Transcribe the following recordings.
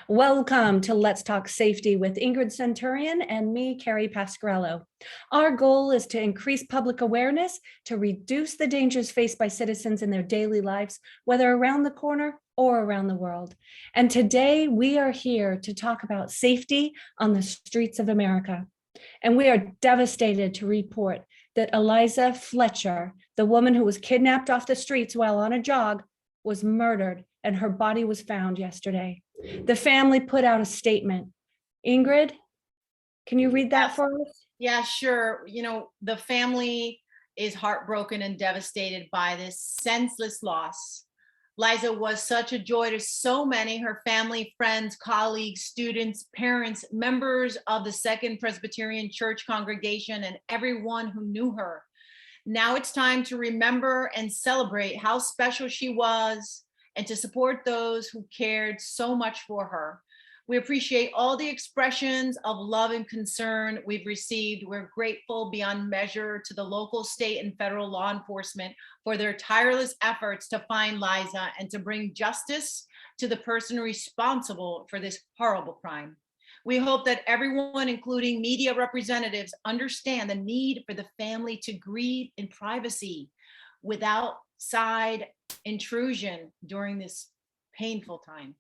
Welcome to Let's Talk Safety with Ingrid Centurion and me, Carrie Pasquarello. Our goal is to increase public awareness to reduce the dangers faced by citizens in their daily lives, whether around the corner or around the world. And today we are here to talk about safety on the streets of America. And we are devastated to report that Eliza Fletcher, the woman who was kidnapped off the streets while on a jog, was murdered and her body was found yesterday. The family put out a statement. Ingrid, can you read that for us? Yeah, sure. The family is heartbroken and devastated by this senseless loss. Liza was such a joy to so many, her family, friends, colleagues, students, parents, members of the Second Presbyterian Church congregation, and everyone who knew her. Now it's time to remember and celebrate how special she was and to support those who cared so much for her. We appreciate all the expressions of love and concern we've received. We're grateful beyond measure to the local, state, and federal law enforcement for their tireless efforts to find Liza and to bring justice to the person responsible for this horrible crime. We hope that everyone, including media representatives, understand the need for the family to grieve in privacy without outside intrusion during this painful time.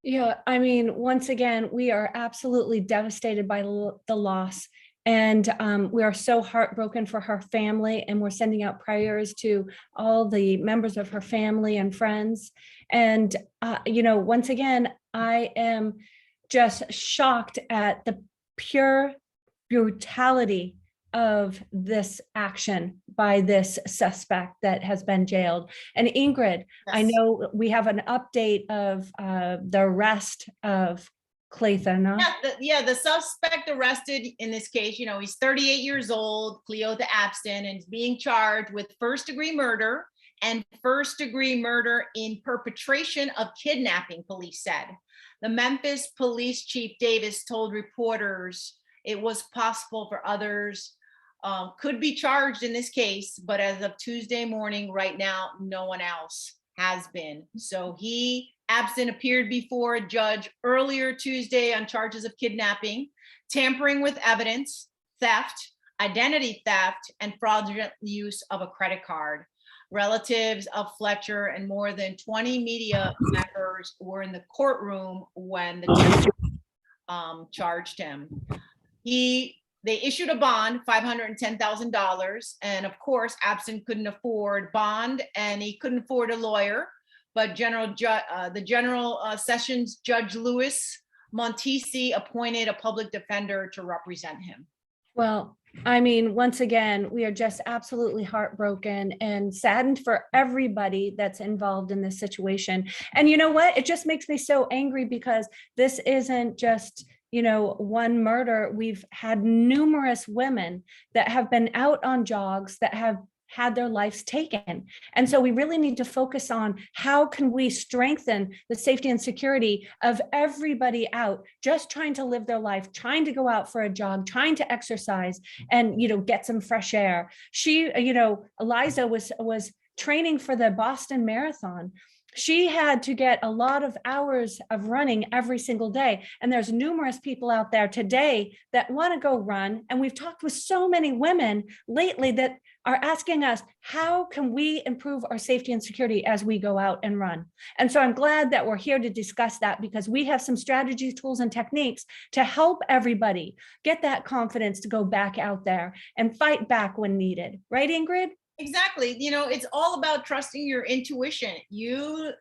Yeah, I mean, once again, we are absolutely devastated by the loss. And we are so heartbroken for her family, and we're sending out prayers to all the members of her family and friends. And, once again, I am just shocked at the pure brutality of this action by this suspect that has been jailed. And Ingrid, yes. I know we have an update of the arrest of Cleotha, no? The suspect arrested in this case, he's 38 years old, Cleotha Abston, and is being charged with first-degree murder and first-degree murder in perpetration of kidnapping, police said. The Memphis Police Chief Davis told reporters it was possible for others could be charged in this case, but as of Tuesday morning, right now, no one else has been. So Abston appeared before a judge earlier Tuesday on charges of kidnapping, tampering with evidence, theft, identity theft, and fraudulent use of a credit card. Relatives of Fletcher and more than 20 media members were in the courtroom when the judge charged him. They issued a bond, $510,000, and of course, Abston couldn't afford bond, and he couldn't afford a lawyer. But the General Sessions Judge Louis Montesi appointed a public defender to represent him. Well, I mean, once again, we are just absolutely heartbroken and saddened for everybody that's involved in this situation. And you know what? It just makes me so angry because this isn't just one murder. We've had numerous women that have been out on jogs that have had their lives taken. And so we really need to focus on how can we strengthen the safety and security of everybody out, just trying to live their life, trying to go out for a jog, trying to exercise and, get some fresh air. She, Eliza was training for the Boston Marathon. She had to get a lot of hours of running every single day. And there's numerous people out there today that want to go run. And we've talked with so many women lately that are asking us, how can we improve our safety and security as we go out and run? And so I'm glad that we're here to discuss that, because we have some strategies, tools, and techniques to help everybody get that confidence to go back out there and fight back when needed. Right, Ingrid? Exactly. It's all about trusting your intuition. You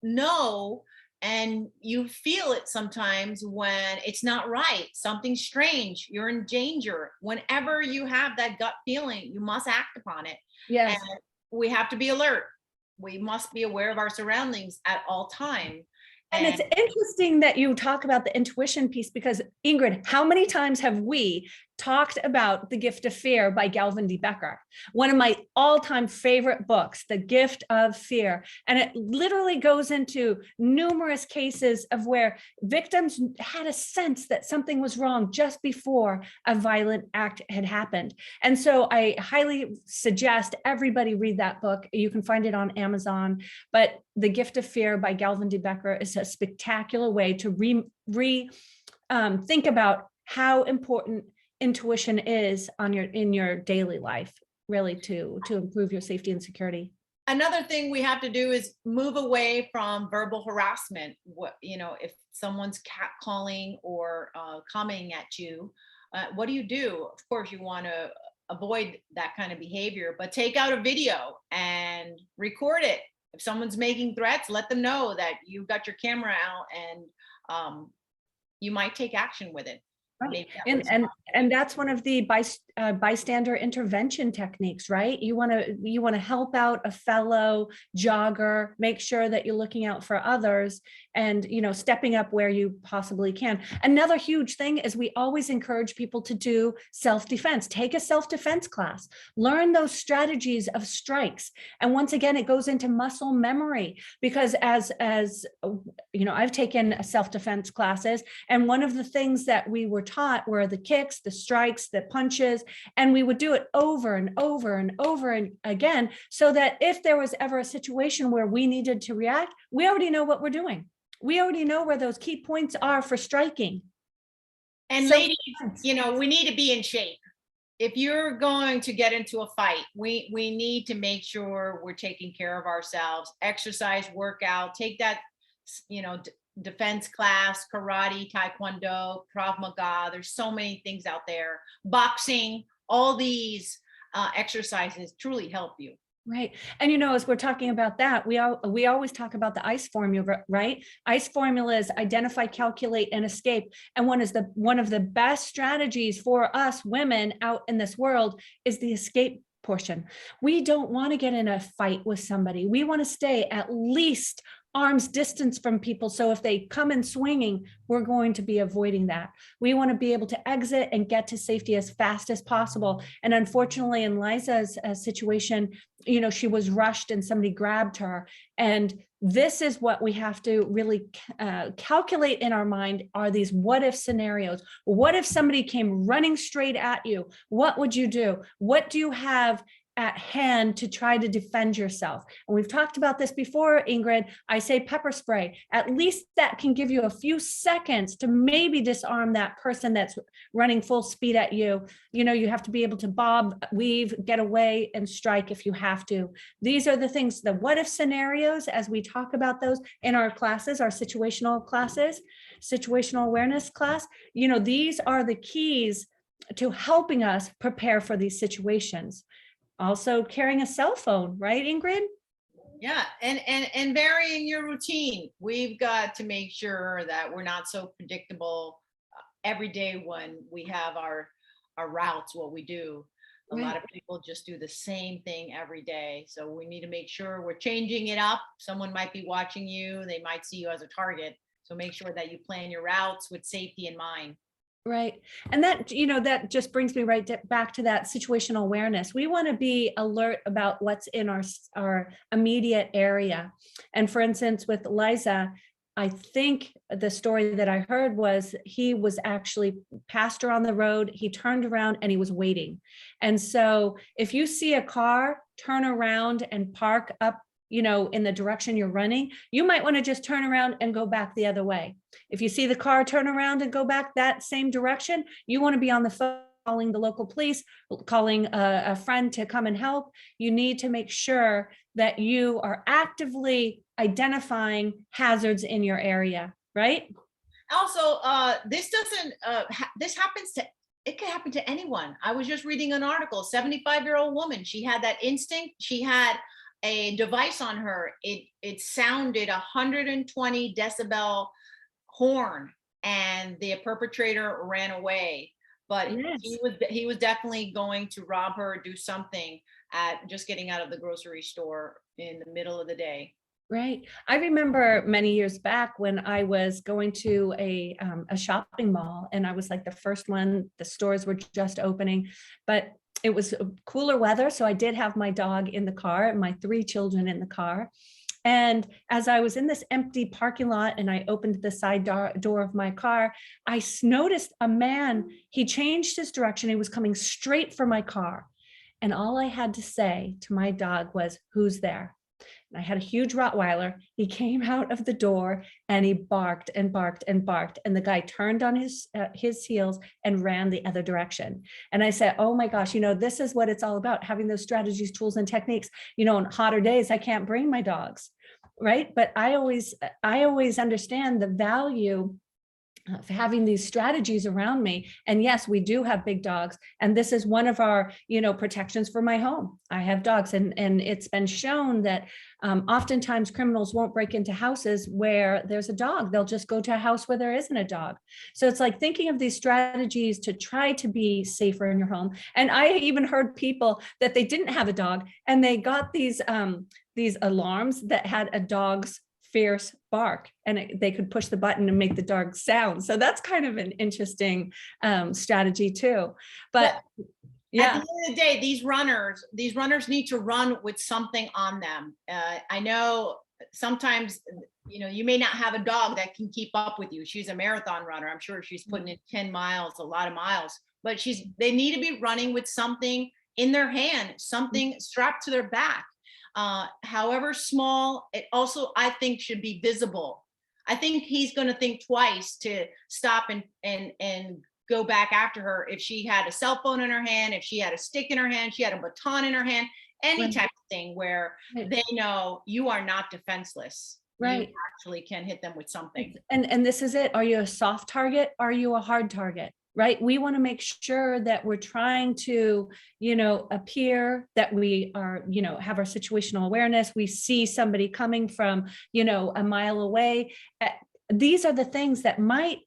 know, and you feel it sometimes when it's not right, something's strange, you're in danger. Whenever you have that gut feeling, you must act upon it. Yes. And we have to be alert. We must be aware of our surroundings at all times. And it's interesting that you talk about the intuition piece, because Ingrid, how many times have we talked about The Gift of Fear by Galvin D. Becker, one of my all-time favorite books, The Gift of Fear. And it literally goes into numerous cases of where victims had a sense that something was wrong just before a violent act had happened. And so I highly suggest everybody read that book. You can find it on Amazon, but The Gift of Fear by Galvin D. Becker is a spectacular way to think about how important intuition is in your daily life, really, to improve your safety and security. Another thing we have to do is move away from verbal harassment. What, you know, if someone's catcalling or commenting at you, what do? Of course, you want to avoid that kind of behavior, but take out a video and record it. If someone's making threats, let them know that you've got your camera out, and you might take action with it. Right. And that's one of the bystander intervention techniques, right? You want to help out a fellow jogger, make sure that you're looking out for others, and stepping up where you possibly can. Another huge thing is we always encourage people to do self-defense. Take a self-defense class, learn those strategies of strikes. And once again, it goes into muscle memory, because as I've taken self-defense classes, and one of the things that we were taught were the kicks, the strikes, the punches, and we would do it over and over and over and again, so that if there was ever a situation where we needed to react, we already know what we're doing. We already know where those key points are for striking. And ladies, we need to be in shape. If you're going to get into a fight, we need to make sure we're taking care of ourselves. Exercise, workout, take that, defense class, karate, taekwondo, Krav Maga. There's so many things out there. Boxing, all these exercises truly help you. Right. And, as we're talking about that, we always talk about the ICE formula, right? ICE formula is identify, calculate, and escape. And one of the best strategies for us women out in this world is the escape portion. We don't want to get in a fight with somebody. We want to stay at least arm's distance from people. So if they come in swinging, we're going to be avoiding that. We want to be able to exit and get to safety as fast as possible. And unfortunately, in Liza's situation, she was rushed and somebody grabbed her. And this is what we have to really calculate in our mind, are these what if scenarios. What if somebody came running straight at you? What would you do? What do you have at hand to try to defend yourself? And we've talked about this before, Ingrid. I say pepper spray. At least that can give you a few seconds to maybe disarm that person that's running full speed at you. You have to be able to bob, weave, get away, and strike if you have to. These are the things, the what if scenarios, as we talk about those in our classes, our situational classes, situational awareness class. These are the keys to helping us prepare for these situations. Also carrying a cell phone, right, Ingrid? Yeah, and varying your routine. We've got to make sure that we're not so predictable every day when we have our routes, what we do. A lot of people just do the same thing every day. So we need to make sure we're changing it up. Someone might be watching you. They might see you as a target. So make sure that you plan your routes with safety in mind. Right. And that, that just brings me back to that situational awareness. We want to be alert about what's in our immediate area. And for instance, with Eliza, I think the story that I heard was he was actually passed her on the road. He turned around and he was waiting. And so if you see a car turn around and park up, in the direction you're running, you might want to just turn around and go back the other way. If you see the car turn around and go back that same direction, you want to be on the phone calling the local police, calling a friend to come and help. You need to make sure that you are actively identifying hazards in your area, right? Also, this can happen to anyone. I was just reading an article, 75-year-old woman. She had that instinct. She had a device on her. It sounded 120 decibel horn, and the perpetrator ran away. But yes, he was definitely going to rob her or do something at just getting out of the grocery store in the middle of the day. Right. I remember many years back when I was going to a shopping mall, and I was like the first one. The stores were just opening, but it was cooler weather, so I did have my dog in the car and my 3 children in the car. And as I was in this empty parking lot and I opened the side door of my car, I noticed a man. He changed his direction. He was coming straight for my car. And all I had to say to my dog was, "Who's there?" And I had a huge Rottweiler. He came out of the door and he barked and barked and barked. And the guy turned on his heels and ran the other direction. And I said, "Oh my gosh, this is what it's all about, having those strategies, tools, and techniques. On hotter days, I can't bring my dogs, right? But I always understand the value of having these strategies around me. And yes, we do have big dogs. And this is one of our, protections for my home. I have dogs, and it's been shown that oftentimes criminals won't break into houses where there's a dog. They'll just go to a house where there isn't a dog. So it's like thinking of these strategies to try to be safer in your home. And I even heard people that they didn't have a dog and they got these alarms that had a dog's fierce bark, and they could push the button and make the dog sound. So that's kind of an interesting strategy too. But At the yeah, end of the day, these runners need to run with something on them. I know sometimes, you may not have a dog that can keep up with you. She's a marathon runner. I'm sure she's putting in 10 miles, a lot of miles, but they need to be running with something in their hand, something strapped to their back. However small, it also, I think, should be visible. I think he's going to think twice to stop and go back after her if she had a cell phone in her hand, if she had a stick in her hand, she had a baton in her hand, any right, type of thing where right, they know you are not defenseless. You right. actually can hit them with something. And this is it. Are you a soft target? Are you a hard target? Right? We want to make sure that we're trying to, appear that we are, have our situational awareness. We see somebody coming from, a mile away. These are the things that might,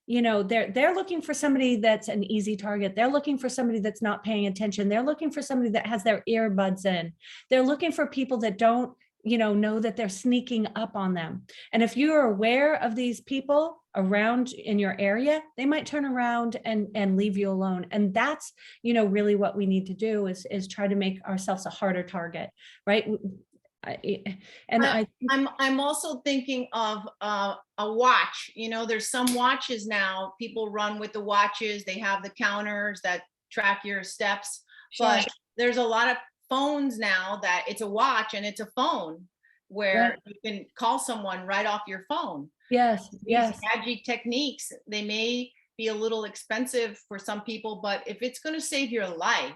they're looking for somebody that's an easy target. They're looking for somebody that's not paying attention. They're looking for somebody that has their earbuds in. They're looking for people that don't, know that they're sneaking up on them. And if you're aware of these people around in your area, they might turn around and leave you alone. And that's, really what we need to do is try to make ourselves a harder target, right? I'm also thinking of a watch. There's some watches now. People run with the watches. They have the counters that track your steps. But there's a lot of phones now that it's a watch and it's a phone where you can call someone right off your phone. Yes, These magic techniques, they may be a little expensive for some people, but if it's going to save your life,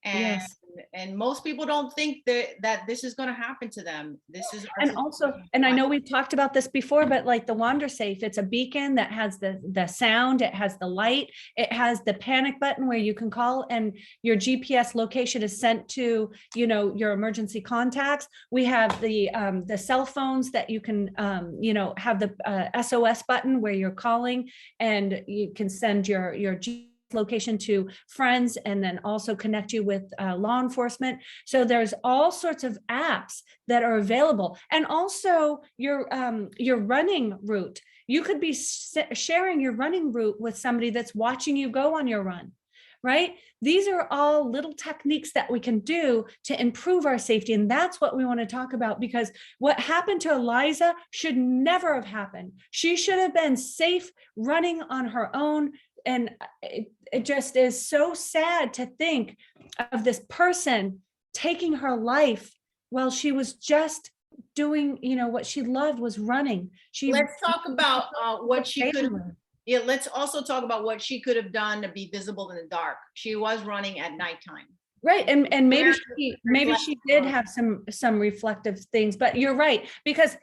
and yes. and most people don't think that this is going to happen to them. This is And also, and I know we've talked about this before, but like the Wander Safe, it's a beacon that has the sound, it has the light, it has the panic button where you can call and your GPS location is sent to, your emergency contacts. We have the cell phones that you can, have the SOS button where you're calling and you can send your GPS location to friends and then also connect you with law enforcement. So there's all sorts of apps that are available, and also your running route. You could be sharing your running route with somebody that's watching you go on your run, right? These are all little techniques that we can do to improve our safety. And that's what we want to talk about, because what happened to Eliza should never have happened. She should have been safe running on her own. And it just is so sad to think of this person taking her life while she was just doing, what she loved was running. Let's talk about what she could. Yeah, let's also talk about what she could have done to be visible in the dark. She was running at nighttime. Right. And maybe she did have some reflective things, but you're right, because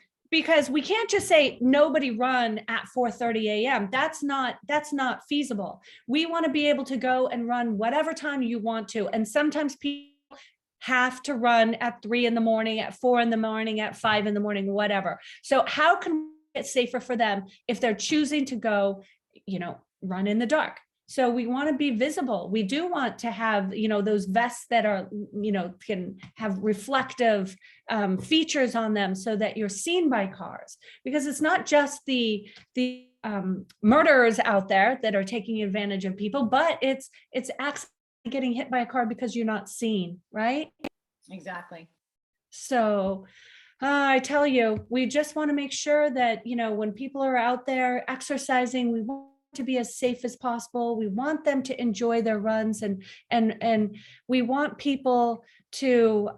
we can't just say nobody run at 4:30 a.m. That's not feasible. We want to be able to go and run whatever time you want to. And sometimes people have to run at 3 a.m, at 4 a.m, at 5 a.m, whatever. So how can we get safer for them if they're choosing to go, run in the dark? So we want to be visible. We do want to have, those vests that are, can have reflective features on them so that you're seen by cars, because it's not just the murderers out there that are taking advantage of people, but it's actually getting hit by a car because you're not seen, right? Exactly. So I tell you, we just want to make sure that, when people are out there exercising, we want to be as safe as possible. We want them to enjoy their runs, and we want people to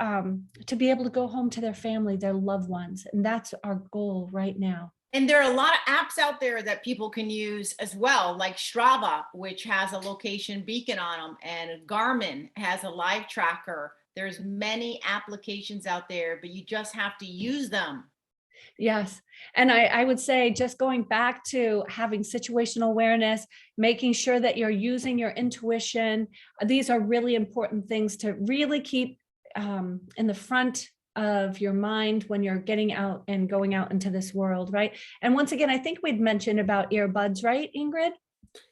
be able to go home to their family, their loved ones. And that's our goal right now. And there are a lot of apps out there that people can use as well, like Strava, which has a location beacon on them, and Garmin has a live tracker. There's many applications out there, but you just have to use them. Yes. And I would say, just going back to having situational awareness, making sure that you're using your intuition. These are really important things to really keep in the front of your mind when you're getting out and going out into this world, right? And once again, I think we'd mentioned about earbuds, right, Ingrid?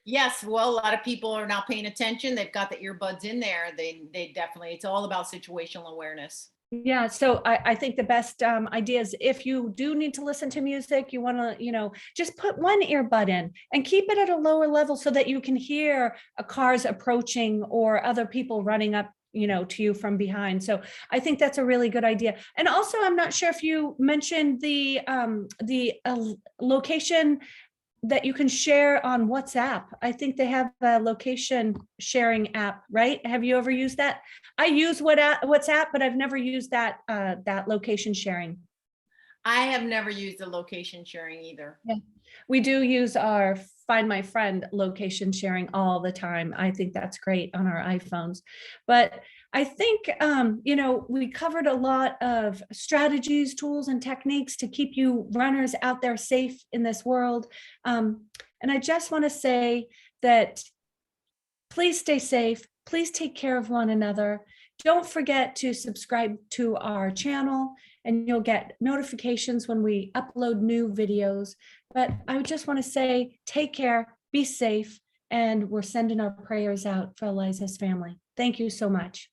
Yes, well, a lot of people are not paying attention. They've got the earbuds in there. They definitely, it's all about situational awareness. Yeah, so I think the best idea is, if you do need to listen to music, you want to, just put one earbud in and keep it at a lower level so that you can hear cars approaching or other people running up, to you from behind. So I think that's a really good idea. And also, I'm not sure if you mentioned the location that you can share on WhatsApp. I think they have a location sharing app, right? Have you ever used that? I use WhatsApp, but I've never used that location sharing. I have never used the location sharing either. Yeah. We do use our Find My Friend location sharing all the time. I think that's great on our iPhones. But I think, we covered a lot of strategies, tools, and techniques to keep you runners out there safe in this world. And I just want to say that please stay safe. Please take care of one another. Don't forget to subscribe to our channel, and you'll get notifications when we upload new videos. But I just want to say, take care, be safe, and we're sending our prayers out for Eliza's family. Thank you so much.